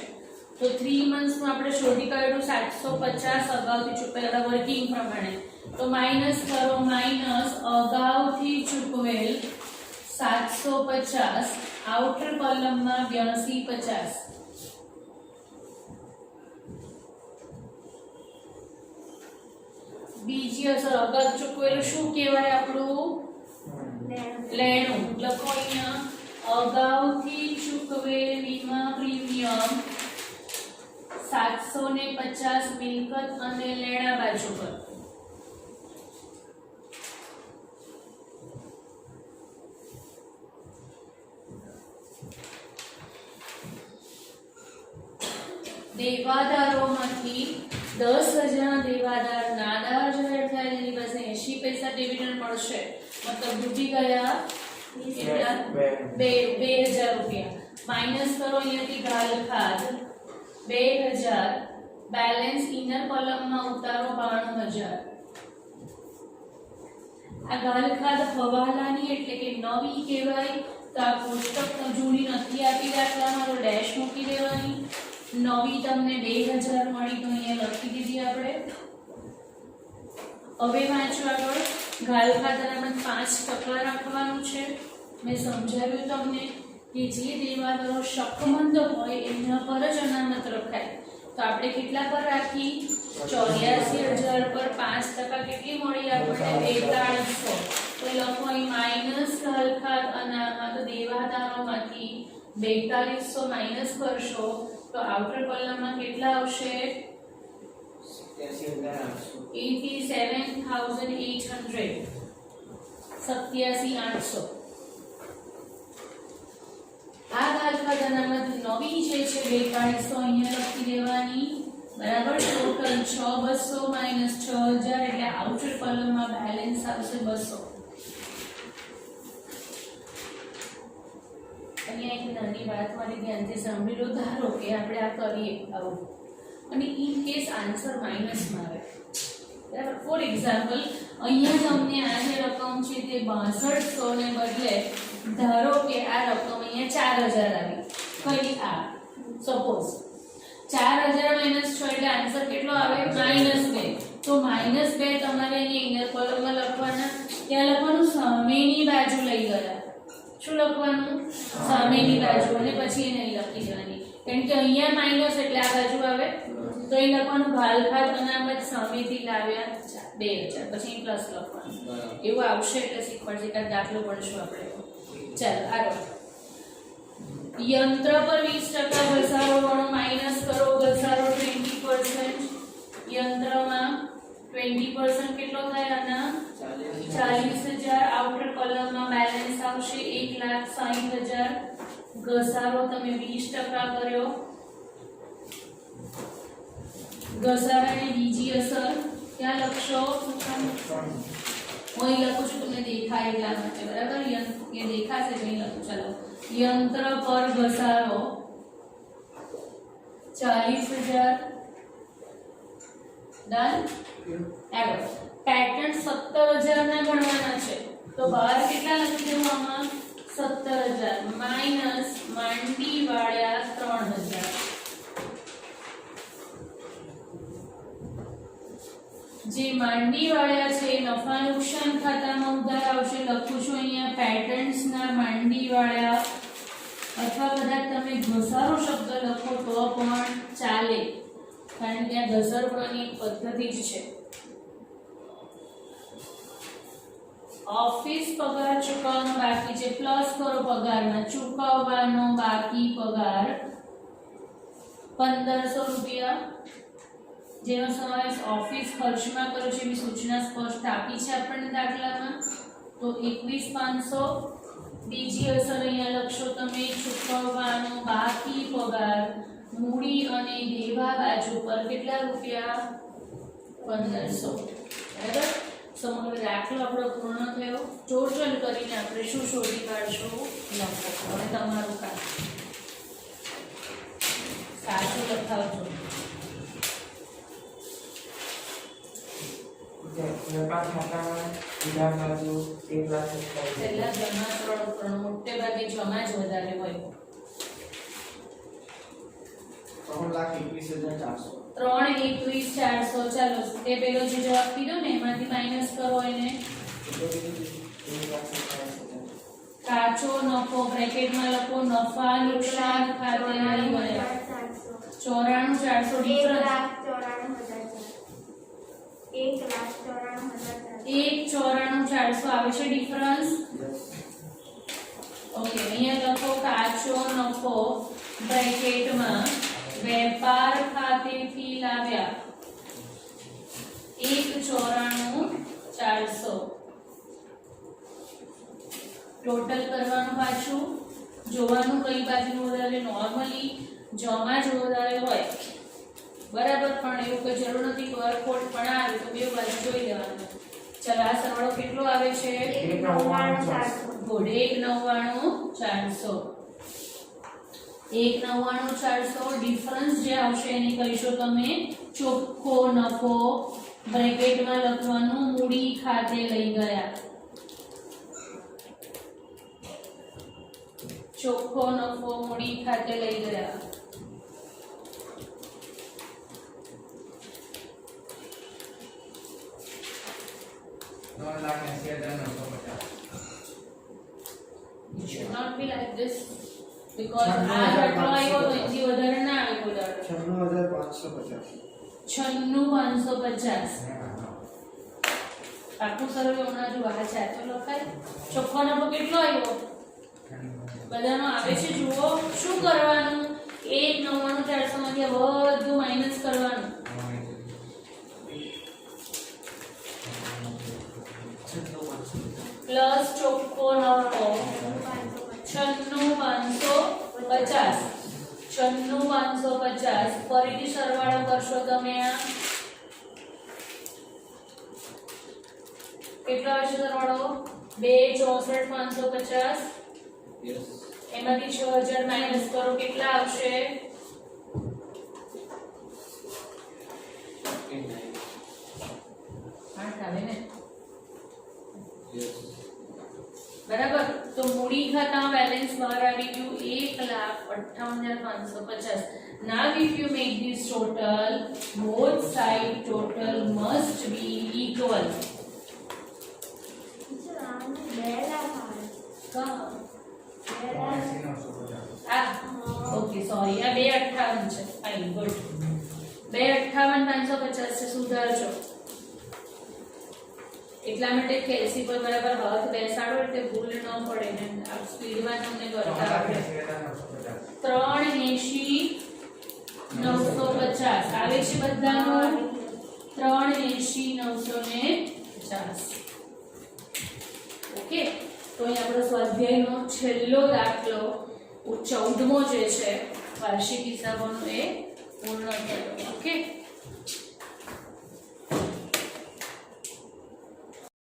તો 3 મંથ્સમાં આપણે શોધી કાઢ્યું 750 અગાઉથી ચૂકવેલા વર્કિંગ પ્રમાણે તો માઈનસ કરો માઈનસ અગાઉથી ચૂકવેલ 750 આઉટર કોલમમાં 82,50. બીજી અસર અગાઉ ચૂકવેલું શું કહેવાય આપણું લેણું. લખો અહીંયા અગાઉથી ચૂકવેલ વીમા પ્રીમિયમ 750 મિલકત અને લેણા બાજુ પર. દેવાદારોમાંથી 10,000 દેવાદાર નાદાર જાહેર થયા જેની પાસે 80 પૈસા ડિવિડન્ડ મળશે મતલબ ડૂબી ગયા કેટલા 2,000 રૂપિયા. માઈનસ કરો અહીંયાથી ગાલખાદ 2,000 બેલેન્સ ઇનર કોલમમાં ઉતારો 92,000. આ ગાલખાદ હવાલાની એટલે કે નવી કહેવાય તો આ કોષ્ટક જૂની નથી આપી દાખલામાં તો ડેશ મૂકી દેવાની. નવી તમને 2,000 મળી તો અહીંયા લખી દીધી આપણે. હવે વાંચો આગળ. ગાલ ખાતામાં 5% રાખવાનું છે. મેં સમજાવ્યું તમને કે જે દેવાદારો શકમંદ હોય એમના પર જ અનામત રખાય. તો આપણે કેટલા પર રાખી? 84,000 પર 5% કેટલી મળી આપણને? 4200. તો લખો અહીં માઈનસ ગાલ ખાત અનામત દેવાદારોમાંથી 4200 માઈનસ કરશો તો આઉટર કોલમમાં કેટલા આવશે? 87,800. 87,800. આ ગાલ ખાત અનામત નવી જે છે 4200 અહીંયા લખી દેવાની. બરાબર. ટોટલ 6,200 માઈનસ 6,000 એટલે આઉટર કોલમમાં બેલેન્સ આવશે 200. અહીંયા એક નાની વાત મારી ધ્યાનથી સાંભળી લો. ધારો કે આપણે આ કરીએ આવું અને ઇન કેસ આન્સર માઇનસમાં આવે, બરાબર. ફોર એક્ઝામ્પલ અહીંયા તમને આ જે રકમ છે તે 6200 ને બદલે ધારો કે આ રકમ અહીંયા 4000 આવી. કઈ આ સપોઝ 4000 માઈનસ 6 એટલે આન્સર કેટલો આવે? -2. તો -2 તમારે અહીં ઇનર કોલમમાં લખવાના. ત્યાં લખવાનું સામેની બાજુ લઈ ગયા. શું લખવાનું? સામેની બાજુ. અને પછી એને અહીં લખી દેવાની. કારણ કે અહીંયા માઈનસ એટલે આ બાજુ આવે તો એ લખવાનું ગાલ ખાત અનામત સામેથી લાવ્યા 2000 પછી પ્લસ લખવાનું. એવું આવશે એટલે શીખવાડશે. કારણ દાખલો પડશું આપણે. ચાલો આગળ. યંત્ર પર 20% ઘસારો ગણો. માઈનસ કરો ઘસારો 20%. યંત્રમાં 20% કેટલો થાય? આના 40,000. આઉટર કોલમમાં બેલેન્સ આવશે 1,60,000. ઘસારો તમે 20% કર્યો. ઘસારાની બીજી અસર ક્યાં લખશો? હું અહીં લખું છું તમને દેખાય એટલા માટે, બરાબર. એ દેખાશે તો અહીં લખું. ચાલો. યંત્ર પર ઘસારો 40,000. ડન. આગળ. પેટર્ન 17,000 ના ગણવાના છે તો બહાર કેટલા લખી દેવું? આમાં 17,000 માઈનસ માંડી વાળ્યા 3,000. જે માંડી વાળ્યા છે નફા નુકસાન ખાતામાં ઉધાર આવશે. લખું છું અહીંયા પેટર્ન્સ ના માંડી વાળ્યા, અથવા કદાચ તમે ઘસારો શબ્દ લખો તો પણ ચાલે, કારણ કે આ ઘસારવાની પદ્ધતિ જ છે. ઓફિસ પગાર ચૂકવવાનો બાકી છે. પ્લસ કરો પગારમાં. ચૂકવવાનો બાકી પગાર 1,500 રૂપિયા, જેનો સમાવેશ ઓફિસ ખર્ચમાં કર્યો છે એવી સૂચના સ્પષ્ટ આપી છે આપણને દાખલામાં. તો 21,500. બીજી અસર અહીંયા લખશો તમે. ચૂકવવાનો બાકી પગાર મૂડી અને દેવા બાજુ પર કેટલા રૂપિયા? 1,500. બરાબર. સમગ્ર દાખલો આપણો પૂર્ણ થયો. ટોટલ કરીને આપણે શું શોધી કાઢશું? લખો. હવે તમારું કામ સાચું લખાવજો. પહેલા જમા 3 મોટે ભાગે જમા જ વધારે હોય. 3,21,400. 3,21,400. ચાલો તે પેલો જે જવાબ કીધો ને એમાંથી માઈનસ કરો એને. કાચો નફો બ્રેકેટમાં લખો. નફા નુકસાન ખાતે નહીં મળે. 94,400 ડિફરન્સ. 1,94,400 આવે છે ડિફરન્સ. ઓકે. અહીંયા લખો કાચો નફો બ્રેકેટમાં વેપાર ખાતેથી લાવ્યા 1,94,400. ટોટલ કરવાનું પાછું જોવાનું કઈ બાજુનું વધારે. નોર્મલી જમા જ વધારે હોય, બરાબર. પણ એવું કોઈ જરૂર નથી. ખોટ પણ આવે તો બે બાજુ જોઈ લેવાનું. ચાલો આ સરવાળો કેટલો આવે છે? 1,99,400. 1,99,400. ડિફરન્સ જે આવશે એને કહીશો તમે ચોખ્ખો નફો. બ્રેકેટમાં લખવાનું મૂડી ખાતે લઈ ગયા. ચોખ્ખો નફો મૂડી ખાતે લઈ ગયા. It should not be like this because આ આટલો આવ્યો તો એથી વધારે ના આવે કોઈ દાડો. 96,550. આખું સર્વે હમણાં જો આ છે તો લખાય. ચોખ્ખો નફો કેટલો આવ્યો? બધાનો આવે છે જુઓ. શું કરવાનું? 1,99,400 માંથી બધું માઈનસ કરવાનું. પ્લસ ચોખ્ખો નફો 96,550. 96,550 ફરીથી સરવાળો કરશો તમે. આ કેટલો આવશે સરવાળો? 2,64,550. યસ એમાંથી 6,000 માઈનસ કરો. કેટલા આવશે? 8 આવે ને? યસ બરાબર. તો મૂડી ખાતામાં બેલેન્સ બહાર આવી ગયું 1,58,550. Now if you make this total, both side total must be equal. Okay sorry, આ 2,58 છે. Fine, good. 2,58,550 છે. સુધારજો. એટલા માટે કેલ્સી પર બરાબર હાથ બેસાડો એટલે ભૂલ ન પડે ને. આ સ્પીડમાં તમને કરતા આવડે. 3,80,950 આવે છે બધાનું. 3,80,950. ઓકે. તો અહીં આપણો સ્વાધ્યાયનો છેલ્લો દાખલો 14મો જે છે વાર્ષિક હિસાબોનો એ પૂર્ણ થયો. ઓકે.